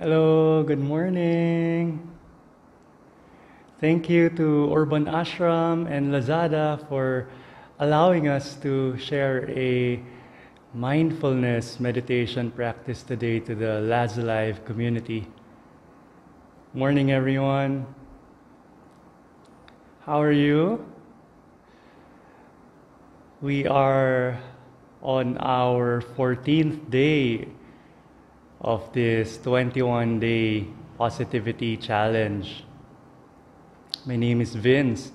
Hello, good morning. Thank you to Urban Ashram and Lazada for allowing us to share a mindfulness meditation practice today to the Laz Alive community. Morning, everyone. How are you? We are on our 14th day of this 21-day positivity challenge. My name is Vince.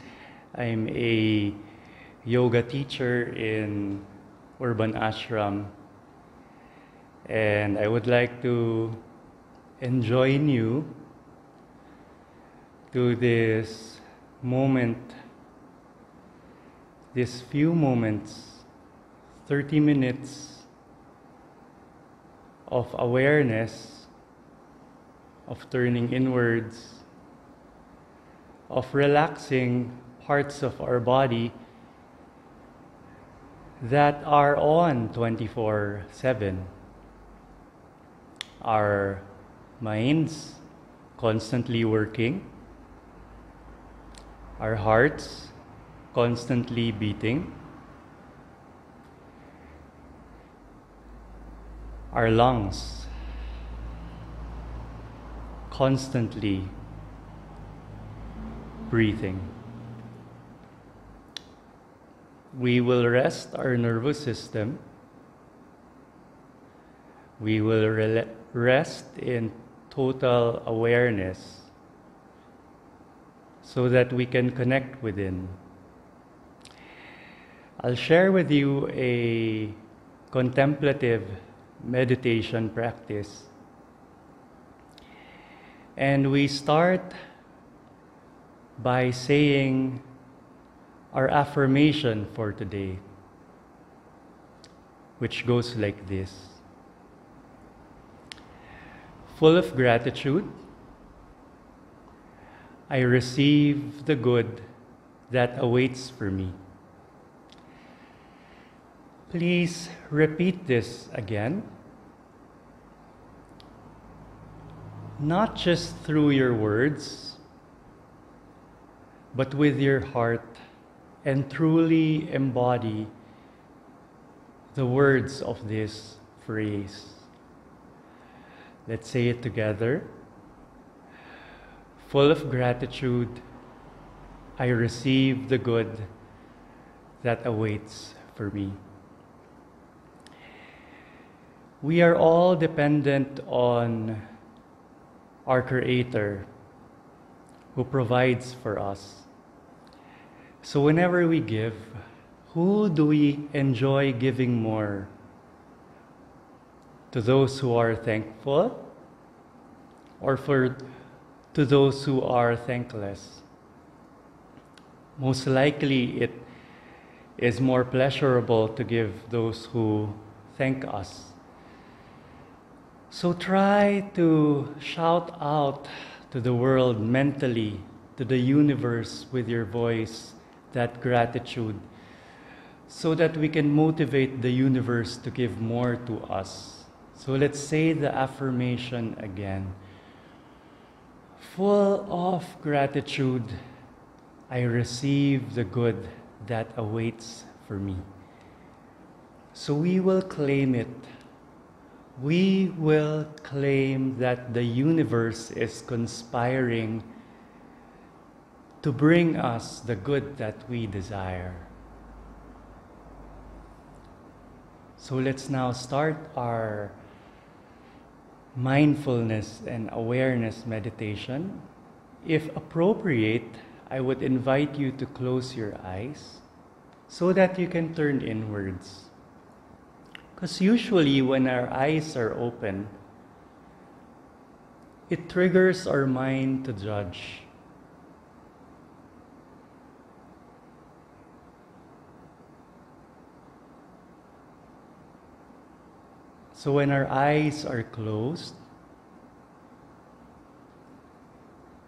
I'm a yoga teacher in Urban Ashram, and I would like to join you to this moment, these few moments, 30 minutes of awareness, of turning inwards, of relaxing parts of our body that are on 24/7. Our minds constantly working, our hearts constantly beating, our lungs constantly breathing. We will rest our nervous system. We will rest in total awareness so that we can connect within. I'll share with you a contemplative meditation practice. And we start by saying our affirmation for today, which goes like this. Full of gratitude, I receive the good that awaits for me. Please repeat this again, not just through your words, but with your heart, and truly embody the words of this phrase. Let's say it together. Full of gratitude, I receive the good that awaits for me. We are all dependent on our Creator who provides for us. So whenever we give, who do we enjoy giving more? To those who are thankful, or to those who are thankless? Most likely it is more pleasurable to give those who thank us. So try to shout out to the world mentally, to the universe with your voice, that gratitude, so that we can motivate the universe to give more to us. So let's say the affirmation again. Full of gratitude, I receive the good that awaits for me. So we will claim it. We will claim that the universe is conspiring to bring us the good that we desire. So let's now start our mindfulness and awareness meditation. If appropriate, I would invite you to close your eyes so that you can turn inwards. Because usually when our eyes are open, it triggers our mind to judge. So when our eyes are closed,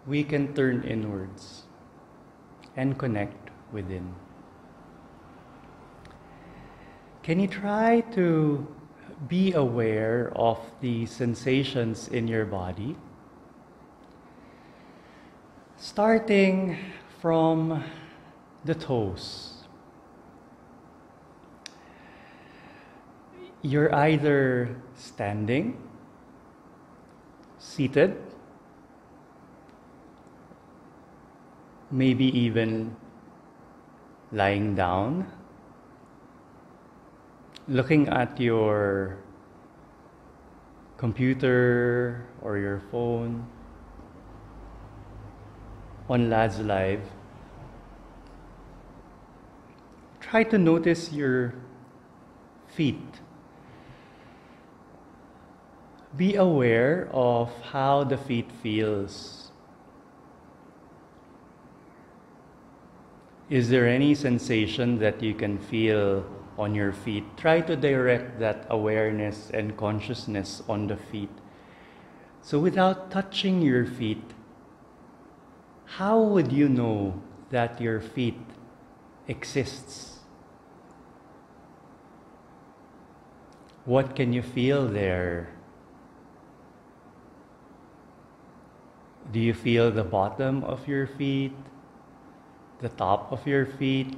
we can turn inwards and connect within. Can you try to be aware of the sensations in your body, starting from the toes. You're either standing, seated, maybe even lying down, looking at your computer or your phone on Lad's Live. Try to notice your feet. Be aware of how the feet feels. Is there any sensation that you can feel on your feet? Try to direct that awareness and consciousness on the feet. So without touching your feet, how would you know that your feet exists? What can you feel there? Do you feel the bottom of your feet? The top of your feet?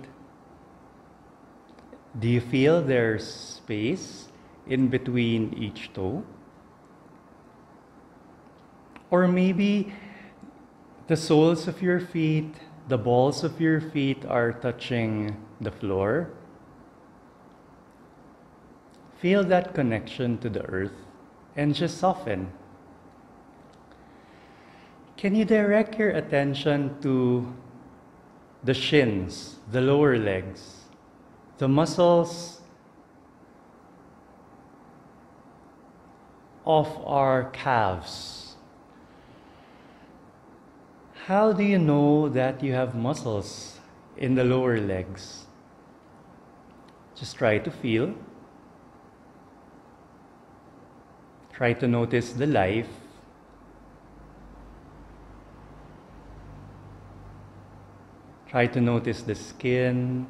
Do you feel there's space in between each toe? Or maybe the soles of your feet, the balls of your feet are touching the floor. Feel that connection to the earth and just soften. Can you direct your attention to the shins, the lower legs, the muscles of our calves? How do you know that you have muscles in the lower legs? Just try to feel. Try to notice the life. Try to notice the skin,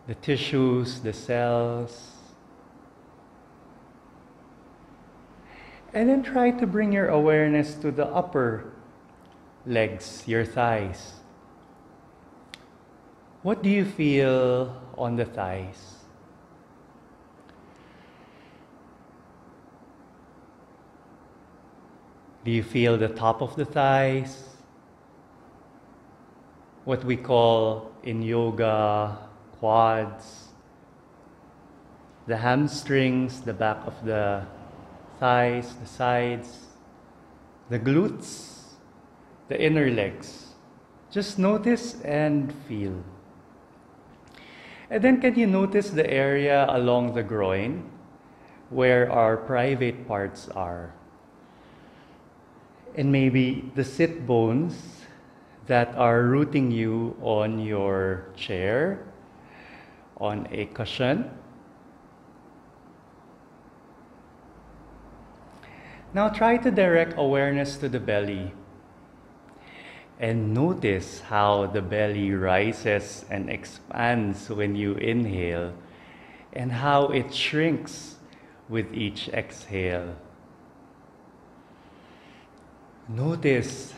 the tissues, the cells. And then try to bring your awareness to the upper legs, your thighs. What do you feel on the thighs? Do you feel the top of the thighs? What we call in yoga, quads, the hamstrings, the back of the thighs, the sides, the glutes, the inner legs. Just notice and feel. And then can you notice the area along the groin where our private parts are? And maybe the sit bones that are rooting you on your chair, on a cushion. Now try to direct awareness to the belly and notice how the belly rises and expands when you inhale and how it shrinks with each exhale. Notice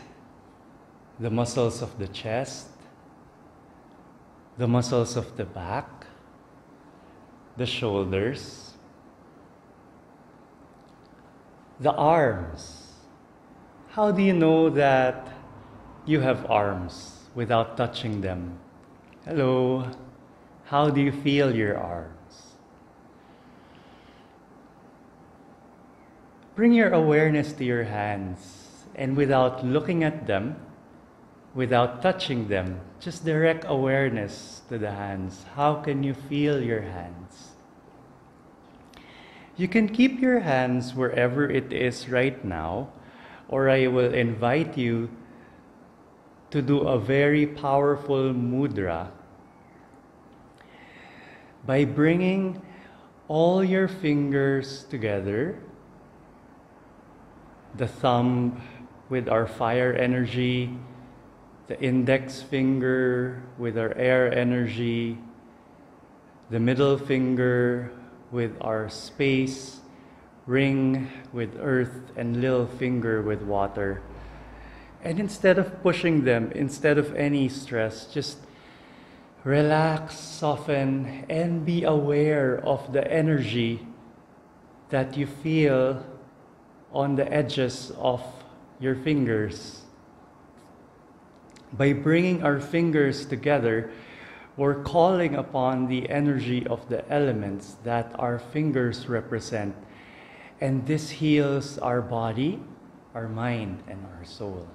the muscles of the chest, the muscles of the back, the shoulders, the arms. How do you know that you have arms without touching them? Hello, how do you feel your arms? Bring your awareness to your hands, and without looking at them, without touching them, just direct awareness to the hands. How can you feel your hands? You can keep your hands wherever it is right now, or I will invite you to do a very powerful mudra by bringing all your fingers together, the thumb with our fire energy, the index finger with our air energy, the middle finger with our space, ring with earth, and little finger with water. And instead of pushing them, instead of any stress, just relax, soften, and be aware of the energy that you feel on the edges of your fingers. By bringing our fingers together, we're calling upon the energy of the elements that our fingers represent. And this heals our body, our mind, and our soul.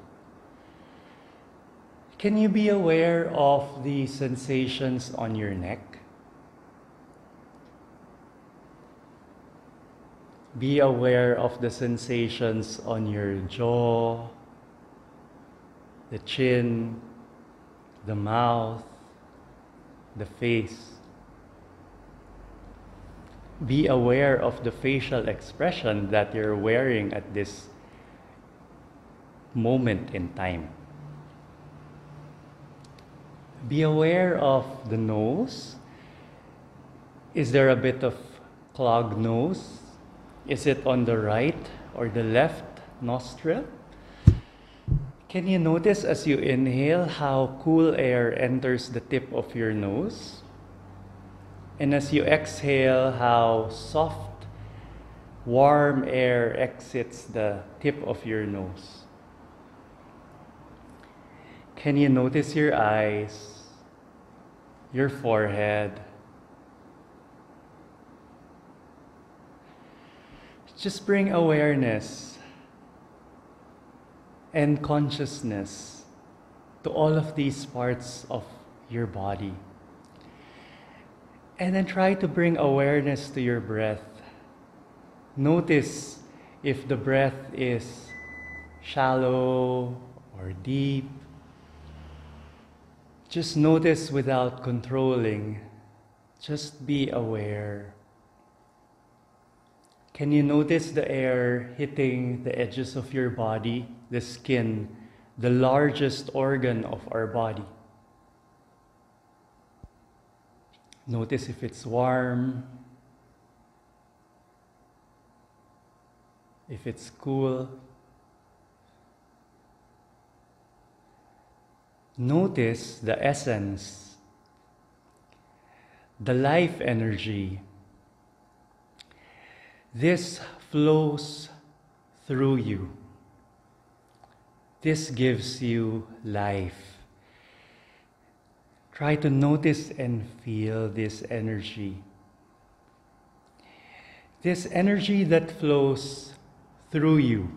Can you be aware of the sensations on your neck? Be aware of the sensations on your jaw, the chin, the mouth, the face. Be aware of the facial expression that you're wearing at this moment in time. Be aware of the nose. Is there a bit of clogged nose? Is it on the right or the left nostril? Can you notice as you inhale how cool air enters the tip of your nose? And as you exhale, how soft, warm air exits the tip of your nose? Can you notice your eyes, your forehead? Just bring awareness and consciousness to all of these parts of your body. And then try to bring awareness to your breath. Notice if the breath is shallow or deep. Just notice without controlling. Just be aware. Can you notice the air hitting the edges of your body, the skin, the largest organ of our body? Notice if it's warm, if it's cool. Notice the essence, the life energy. This flows through you. This gives you life. Try to notice and feel this energy. This energy that flows through you.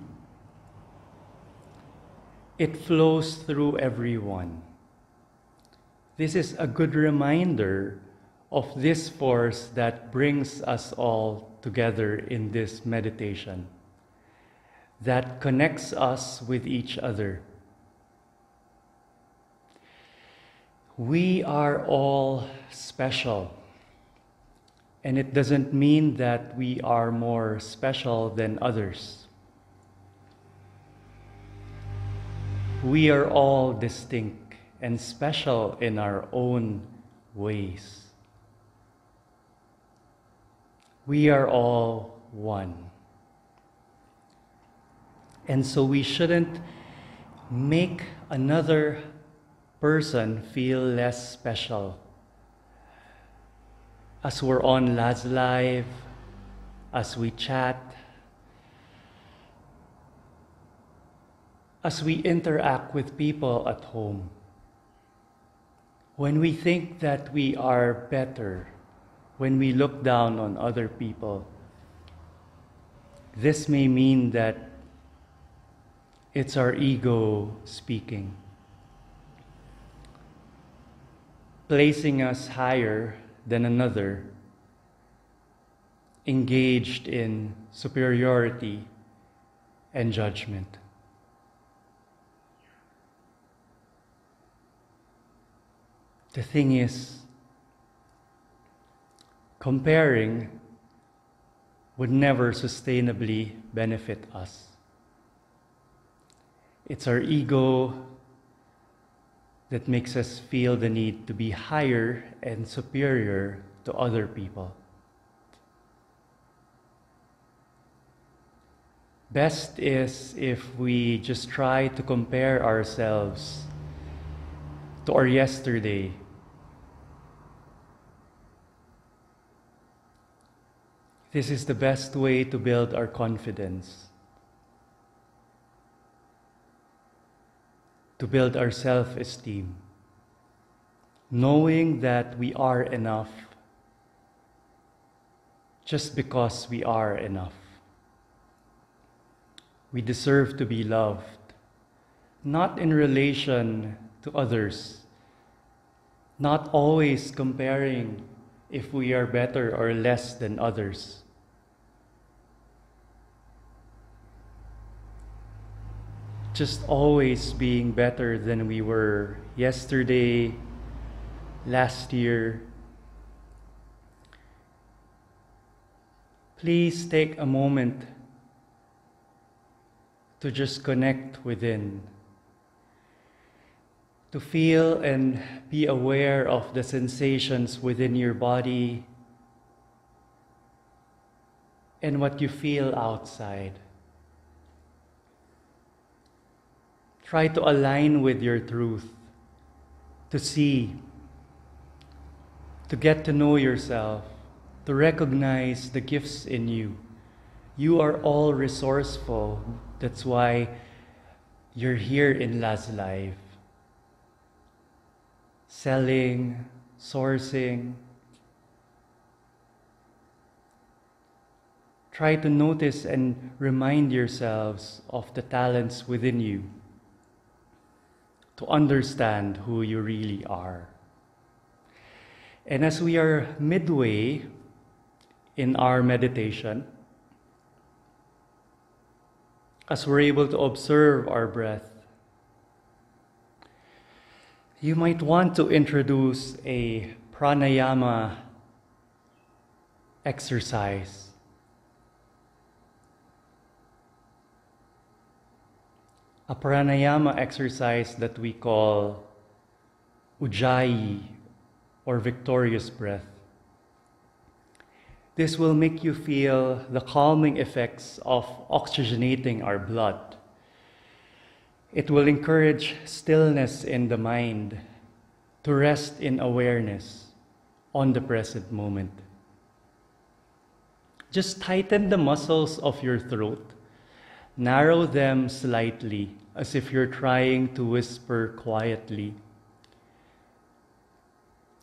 It flows through everyone. This is a good reminder of this force that brings us all together in this meditation, that connects us with each other. We are all special, and it doesn't mean that we are more special than others. We are all distinct and special in our own ways. We are all one. And so we shouldn't make another person feel less special. As we're on Laz Live, as we chat, as we interact with people at home, when we think that we are better, when we look down on other people, this may mean that it's our ego speaking, placing us higher than another, engaged in superiority and judgment. The thing is, comparing would never sustainably benefit us. It's our ego that makes us feel the need to be higher and superior to other people. Best is if we just try to compare ourselves to our yesterday. This is the best way to build our confidence, to build our self-esteem, knowing that we are enough just because we are enough. We deserve to be loved, not in relation to others, not always comparing if we are better or less than others. Just always being better than we were yesterday, last year. Please take a moment to just connect within, to feel and be aware of the sensations within your body and what you feel outside. Try to align with your truth, to see, to get to know yourself, to recognize the gifts in you. You are all resourceful. That's why you're here in Last Life. Selling, sourcing. Try to notice and remind yourselves of the talents within you, to understand who you really are. And as we are midway in our meditation, as we're able to observe our breath, you might want to introduce a pranayama exercise. A pranayama exercise that we call Ujjayi, or victorious breath. This will make you feel the calming effects of oxygenating our blood. It will encourage stillness in the mind, to rest in awareness on the present moment. Just tighten the muscles of your throat, narrow them slightly as if you're trying to whisper quietly.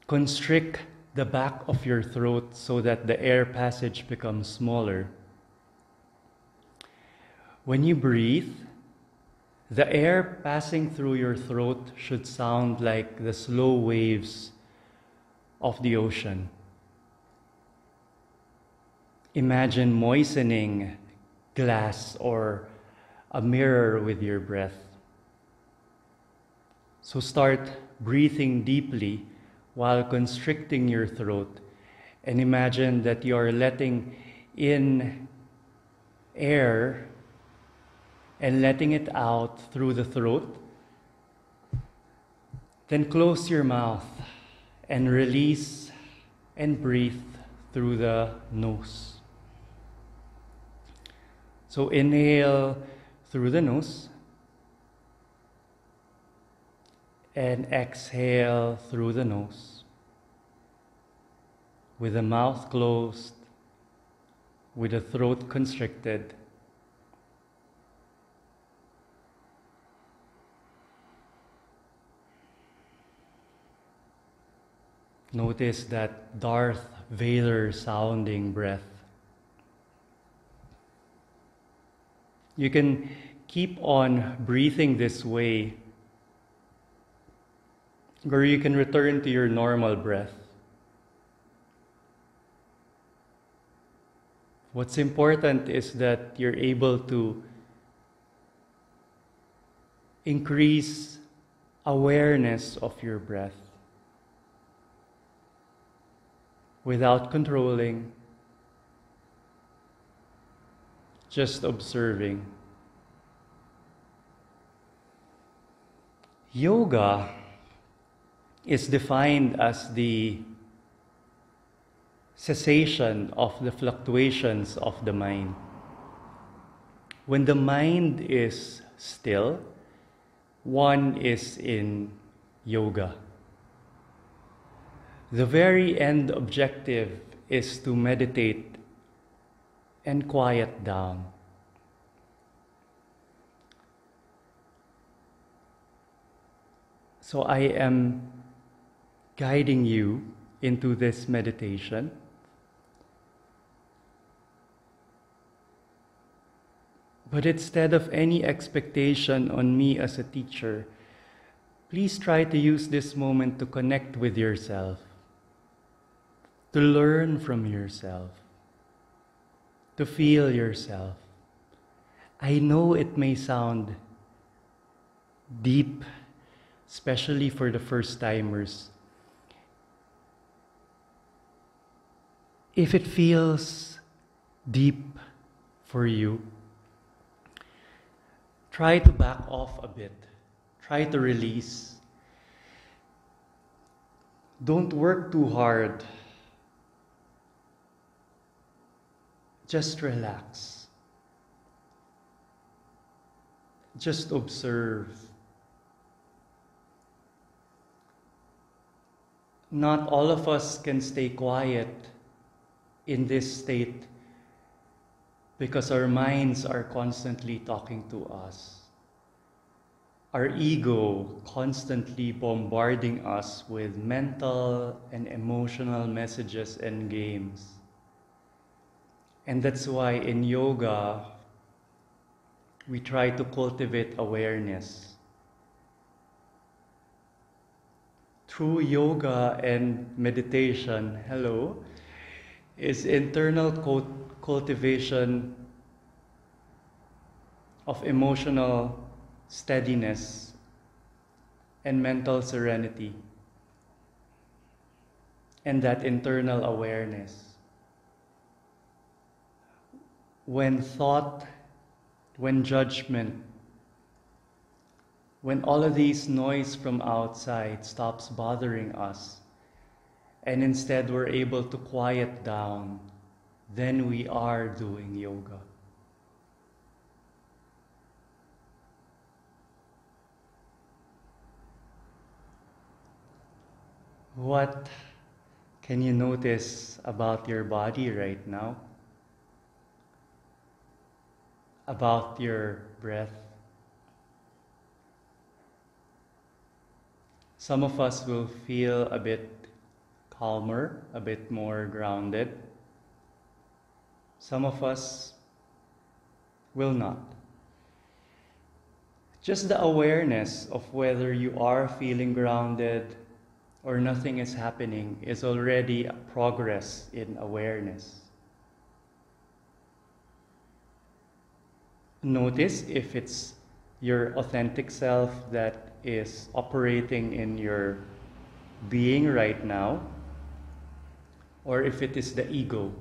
Constrict the back of your throat so that the air passage becomes smaller. When you breathe, the air passing through your throat should sound like the slow waves of the ocean. Imagine moistening glass or a mirror with your breath. So start breathing deeply while constricting your throat, and imagine that you are letting in air and letting it out through the throat. Then close your mouth and release and breathe through the nose. So inhale through the nose and exhale through the nose with the mouth closed, with the throat constricted. Notice that Darth Vader sounding breath. You can keep on breathing this way, or you can return to your normal breath. What's important is that you're able to increase awareness of your breath without controlling, just observing. Yoga is defined as the cessation of the fluctuations of the mind. When the mind is still, one is in yoga. The very end objective is to meditate and quiet down. So I am guiding you into this meditation. But instead of any expectation on me as a teacher, please try to use this moment to connect with yourself, to learn from yourself, to feel yourself. I know it may sound deep, especially for the first-timers. If it feels deep for you, try to back off a bit. Try to release. Don't work too hard. Just relax. Just observe. Not all of us can stay quiet in this state because our minds are constantly talking to us. Our ego constantly bombarding us with mental and emotional messages and games. And that's why in yoga, we try to cultivate awareness. Through yoga and meditation, is internal cultivation of emotional steadiness and mental serenity, and that internal awareness. When thought, when judgment, when all of these noise from outside stops bothering us, and instead we're able to quiet down, then we are doing yoga. What can you notice about your body right now? About your breath? Some of us will feel a bit calmer, a bit more grounded. Some of us will not. Just the awareness of whether you are feeling grounded or nothing is happening is already a progress in awareness. Notice if it's your authentic self that is operating in your being right now, or if it is the ego.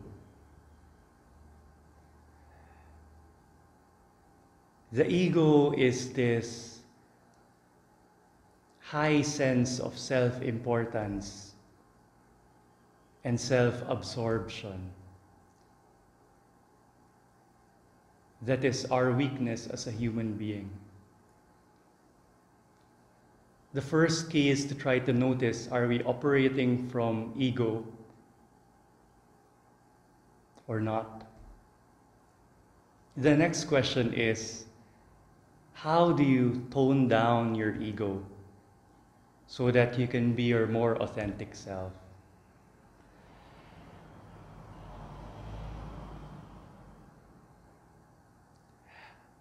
The ego is this high sense of self-importance and self-absorption that is our weakness as a human being. The first key is to try to notice, are we operating from ego or not? The next question is, how do you tone down your ego so that you can be your more authentic self?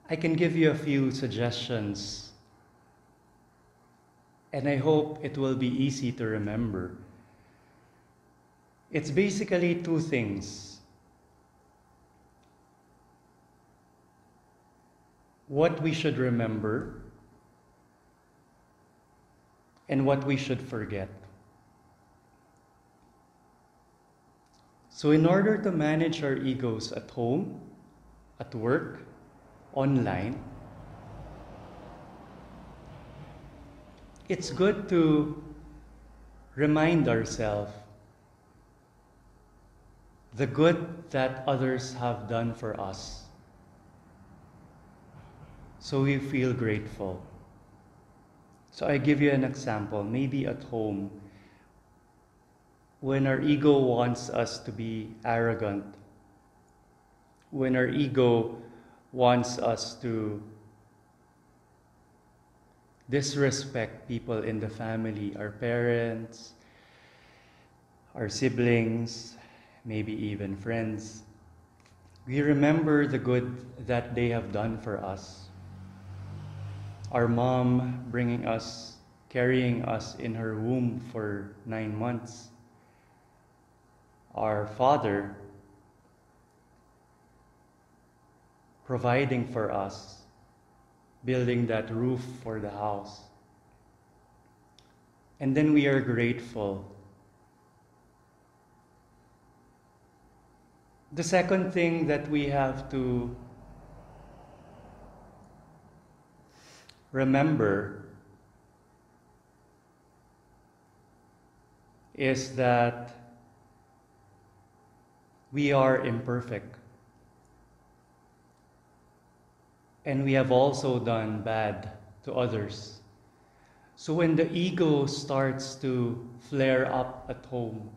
I can give you a few suggestions, and I hope it will be easy to remember. It's basically two things. What we should remember and what we should forget. So in order to manage our egos at home, at work, online, it's good to remind ourselves the good that others have done for us. so we feel grateful. So I give you an example, maybe at home, when our ego wants us to be arrogant, when our ego wants us to disrespect people in the family, our parents, our siblings, maybe even friends, we remember the good that they have done for us. Our mom bringing us, carrying us in her womb for 9 months. Our father providing for us, building that roof for the house. And then we are grateful. The second thing that we have to remember is that we are imperfect. And we have also done bad to others. So when the ego starts to flare up at home,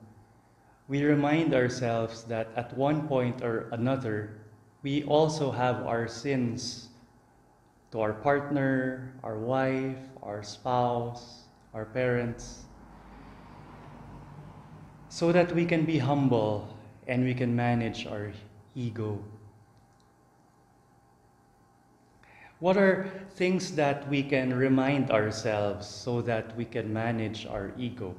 we remind ourselves that at one point or another, we also have our sins to our partner, our wife, our spouse, our parents, so that we can be humble and we can manage our ego. What are things that we can remind ourselves so that we can manage our ego?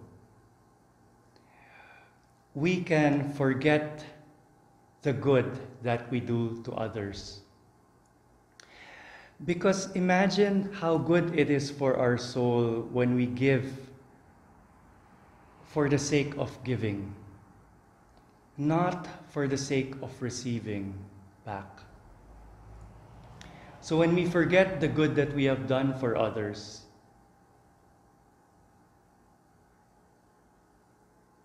We can forget the good that we do to others. Because imagine how good it is for our soul when we give for the sake of giving, not for the sake of receiving back. So when we forget the good that we have done for others,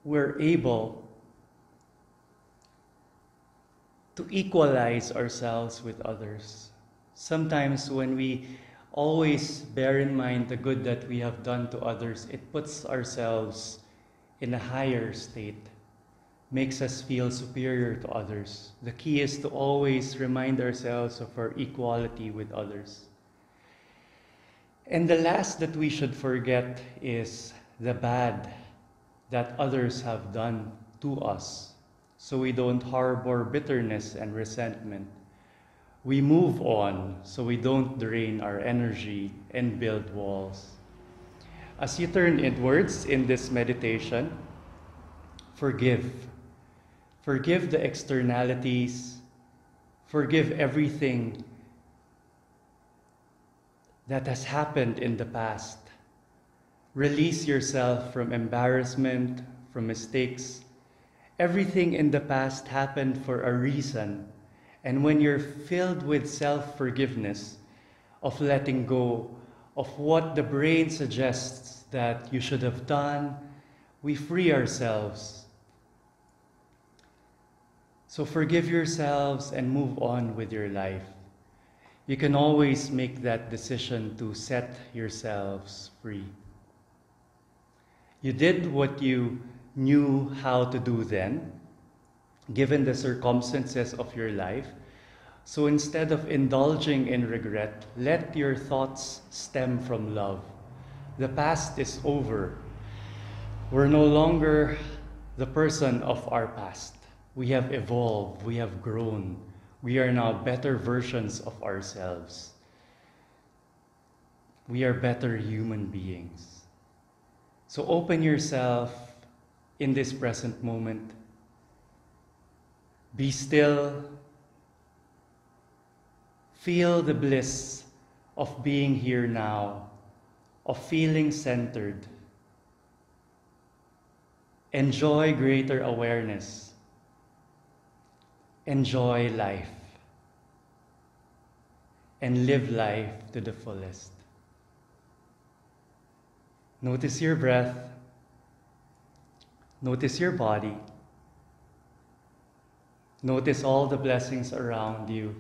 we're able to equalize ourselves with others. Sometimes when we always bear in mind the good that we have done to others, it puts ourselves in a higher state, makes us feel superior to others. The key is to always remind ourselves of our equality with others. And the last that we should forget is the bad that others have done to us, so we don't harbor bitterness and resentment. We move on so we don't drain our energy and build walls. As you turn inwards in this meditation, forgive. Forgive the externalities. Forgive everything that has happened in the past. Release yourself from embarrassment, from mistakes. Everything in the past happened for a reason. And when you're filled with self-forgiveness, of letting go of what the brain suggests that you should have done, we free ourselves. So forgive yourselves and move on with your life. You can always make that decision to set yourselves free. You did what you knew how to do then, given the circumstances of your life. So instead of indulging in regret, let your thoughts stem from love. The past is over. We're no longer the person of our past. We have evolved, we have grown. We are now better versions of ourselves. We are better human beings. So open yourself in this present moment. Be still. Feel the bliss of being here now, of feeling centered. Enjoy greater awareness. Enjoy life. And live life to the fullest. Notice your breath. Notice your body. Notice all the blessings around you.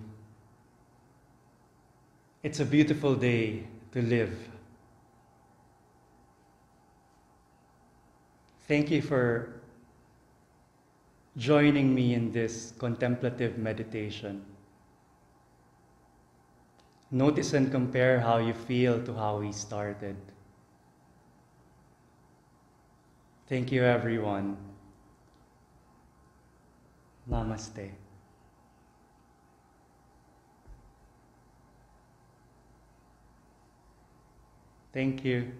It's a beautiful day to live. Thank you for joining me in this contemplative meditation. Notice and compare how you feel to how we started. Thank you, everyone. Namaste. Thank you.